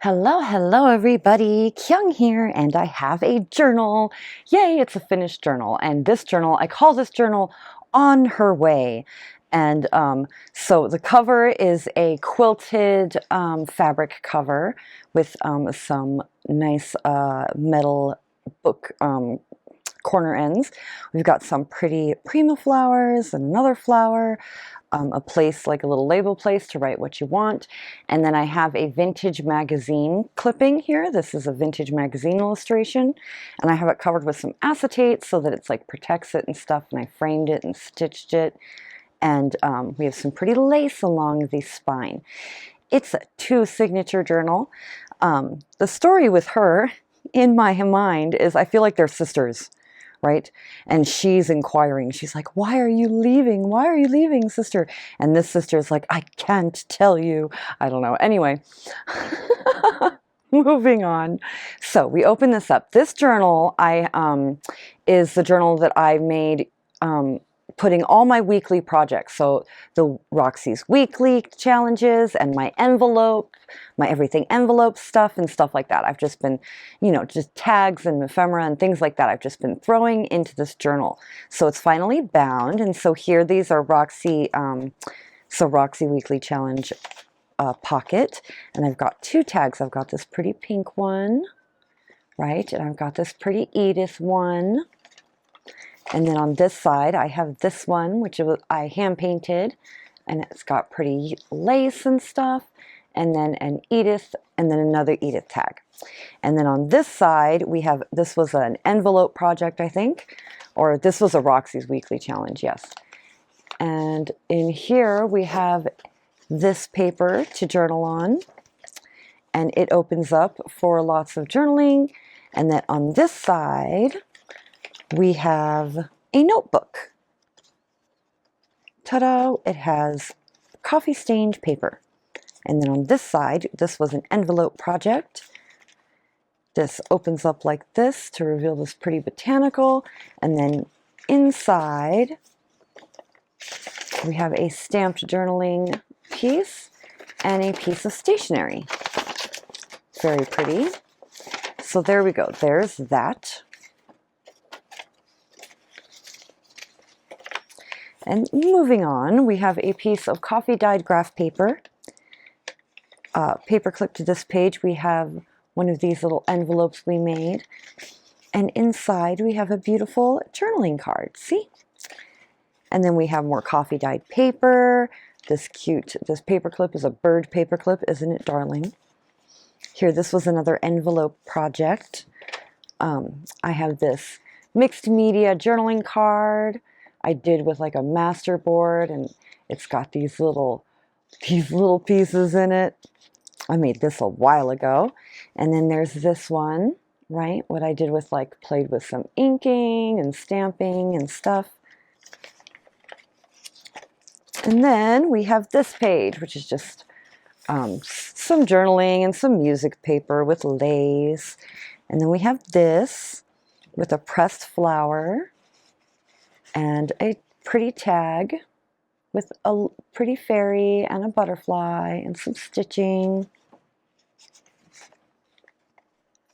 Hello everybody, Kyung here, and I have a journal. Yay, it's a finished journal. And this journal, I call this journal On Her Way. And so the cover is a quilted fabric cover with some nice metal book corner ends. We've got some pretty prima flowers and another flower, a place like a little label place to write what you want. And then I have a vintage magazine clipping here. This is a vintage magazine illustration, and I have it covered with some acetate so that it's like protects it and stuff, and I framed it and stitched it. And we have some pretty lace along the spine. It's a 2 signature journal. The story with her in my mind is I feel like they're sisters, right? And she's inquiring. She's like, why are you leaving? Why are you leaving, sister? And this sister is like, I can't tell you. I don't know. Anyway, moving on. So we open this up. This journal is the journal that I made putting all my weekly projects. So the Roxy's weekly challenges and my envelope, my everything envelope stuff and stuff like that. I've just been, just tags and ephemera and things like that. I've just been throwing into this journal. So it's finally bound. And so here, these are Roxy weekly challenge pocket. And I've got 2 tags. I've got this pretty pink one, right? And I've got this pretty Edith one. And then on this side, I have this one, which I hand painted, and it's got pretty lace and stuff, and then an Edith, and then another Edith tag. And then on this side, we have, this was an envelope project, I think, or this was a Roxy's weekly challenge, yes. And in here, we have this paper to journal on, and it opens up for lots of journaling. And then on this side, we have a notebook. Ta-da! It has coffee stained paper. And then on this side, this was an envelope project. This opens up like this to reveal this pretty botanical. And then inside, we have a stamped journaling piece and a piece of stationery. Very pretty. So there we go. There's that. And moving on, we have a piece of coffee dyed graph paper. Paper clip to this page, we have one of these little envelopes we made. And inside we have a beautiful journaling card, see? And then we have more coffee dyed paper. This paper clip is a bird paper clip, isn't it darling? Here, this was another envelope project. I have this mixed media journaling card I did with like a master board, and it's got these little pieces in it. I made this a while ago. And then there's this one, right? What I did with played with some inking and stamping and stuff. And then we have this page, which is just some journaling and some music paper with lace. And then we have this with a pressed flower and a pretty tag with a pretty fairy and a butterfly and some stitching.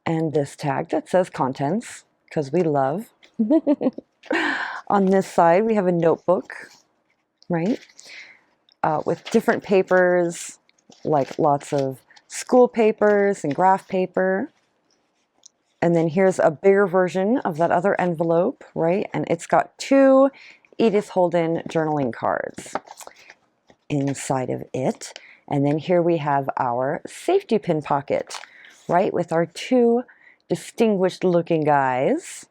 And this tag that says contents, because we love. On this side, we have a notebook, right? With different papers, like lots of school papers and graph paper. And then here's a bigger version of that other envelope, right? And it's got 2 Edith Holden journaling cards inside of it. And then here we have our safety pin pocket, right? With our 2 distinguished looking guys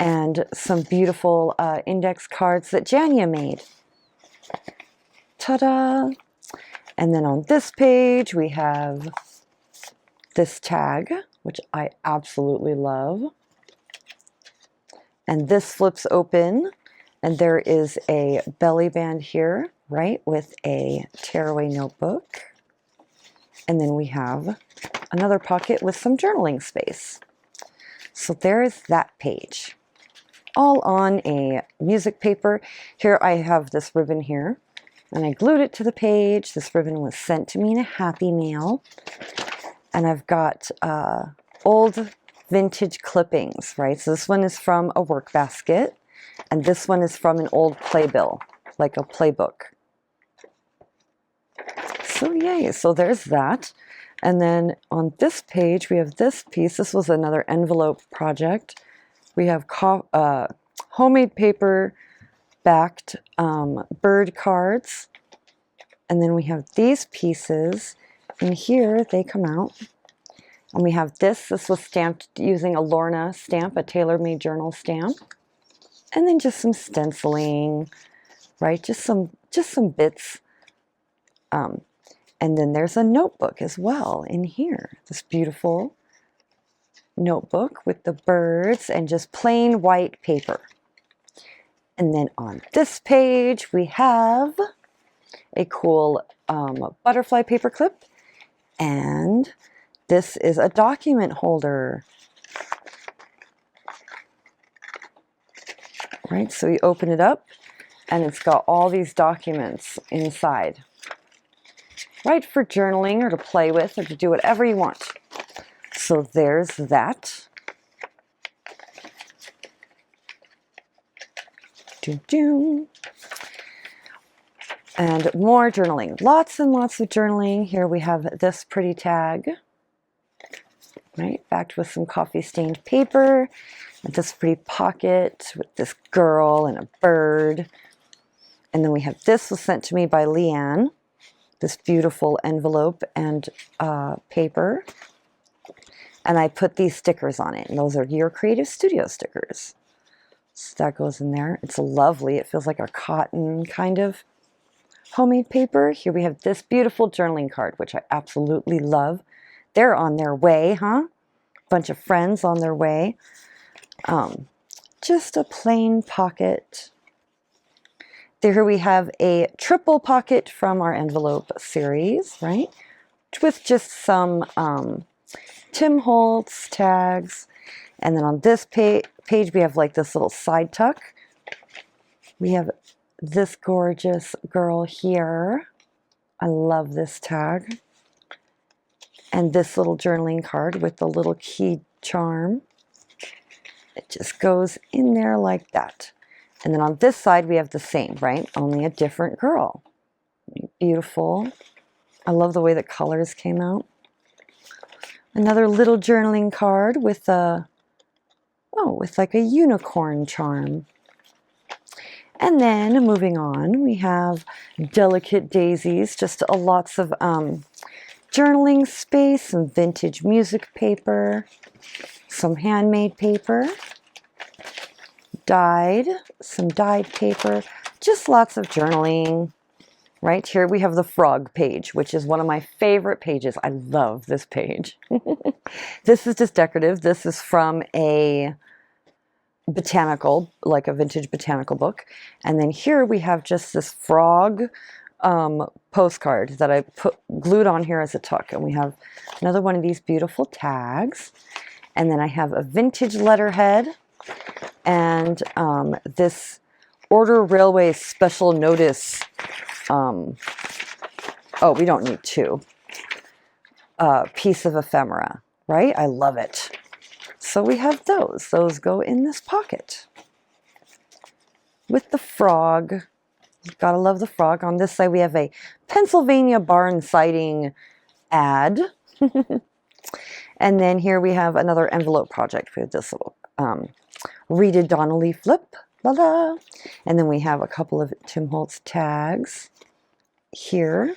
and some beautiful index cards that Jania made. Ta-da! And then on this page, we have this tag, which I absolutely love. And this flips open, and there is a belly band here, right, with a tearaway notebook. And then we have another pocket with some journaling space. So there is that page, all on a music paper. Here I have this ribbon here, and I glued it to the page. This ribbon was sent to me in a happy mail. And I've got old vintage clippings, right? So this one is from a work basket, and this one is from an old playbill, like a playbook. So yay, so there's that. And then on this page, we have this piece. This was another envelope project. We have homemade paper backed bird cards. And then we have these pieces. And here they come out. And we have this. This was stamped using a Lorna stamp, a tailor-made journal stamp. And then just some stenciling, right? Just some bits. And then there's a notebook as well in here. This beautiful notebook with the birds and just plain white paper. And then on this page, we have a cool butterfly paper clip. And this is a document holder. Right, so you open it up and it's got all these documents inside. Right, for journaling or to play with or to do whatever you want. So there's that. And more journaling. Lots and lots of journaling. Here we have this pretty tag. Right, backed with some coffee stained paper. And this pretty pocket with this girl and a bird. And then we have this was sent to me by Leanne. This beautiful envelope and paper. And I put these stickers on it. And those are Your Creative Studio stickers. So that goes in there. It's lovely. It feels like a cotton kind of homemade paper. Here we have this beautiful journaling card, which I absolutely love. They're on their way, huh? Bunch of friends on their way. Just a plain pocket. There we have a triple pocket from our envelope series, right? With just some Tim Holtz tags. And then on this page, we have like this little side tuck. We have this gorgeous girl here. I love this tag. And this little journaling card with the little key charm. It just goes in there like that. And then on this side, we have the same, right? Only a different girl. Beautiful. I love the way the colors came out. Another little journaling card with with like a unicorn charm. And then moving on, we have Delicate Daisies, just lots of journaling space, some vintage music paper, some handmade paper. Some dyed paper, just lots of journaling. Right here we have the frog page, which is one of my favorite pages. I love this page. This is just decorative. This is from a botanical, like a vintage botanical book. And then here we have just this frog postcard that I glued on here as a tuck. And we have another one of these beautiful tags. And then I have a vintage letterhead. And this Order Railway Special Notice, we don't need two, piece of ephemera, right? I love it. So we have those. Those go in this pocket. With the frog, gotta love the frog. On this side we have a Pennsylvania barn siding ad. And then here we have another envelope project for this little Rita Donnelly flip, la. And then we have a couple of Tim Holtz tags here.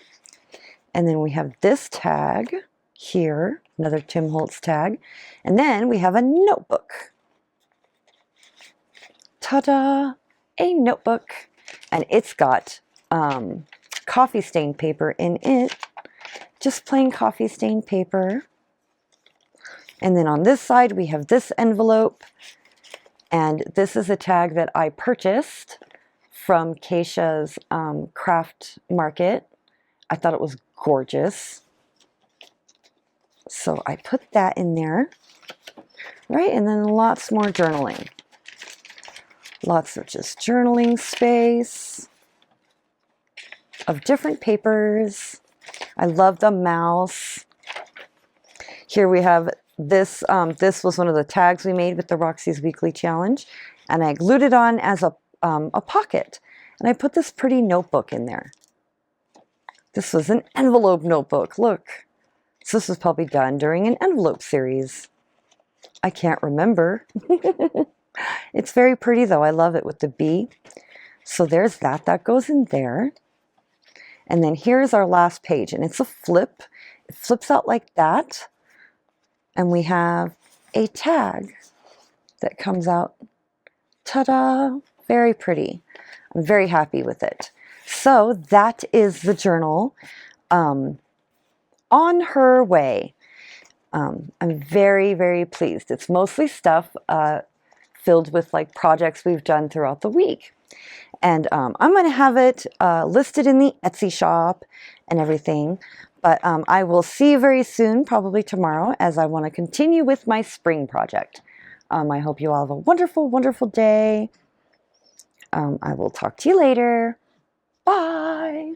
And then we have this tag here, another Tim Holtz tag. And then we have a notebook. Ta-da! A notebook. And it's got coffee stain paper in it. Just plain coffee stain paper. And then on this side we have this envelope. And this is a tag that I purchased from Keisha's craft market. I thought it was gorgeous. So I put that in there, right? And then lots more journaling. Lots of just journaling space of different papers. I love the mouse. Here we have this. This was one of the tags we made with the Roxy's Weekly Challenge, and I glued it on as a pocket. And I put this pretty notebook in there. This was an envelope notebook. Look. So this was probably done during an envelope series. I can't remember. It's very pretty though. I love it with the bee. So there's that. That goes in there. And then here's our last page, and it's a flip. It flips out like that. And we have a tag that comes out. Ta-da! Very pretty. I'm very happy with it. So that is the journal on her way. I'm very, very pleased. It's mostly stuff filled with like projects we've done throughout the week. And I'm going to have it listed in the Etsy shop and everything. But I will see you very soon, probably tomorrow, as I want to continue with my spring project. I hope you all have a wonderful, wonderful day. I will talk to you later. Bye.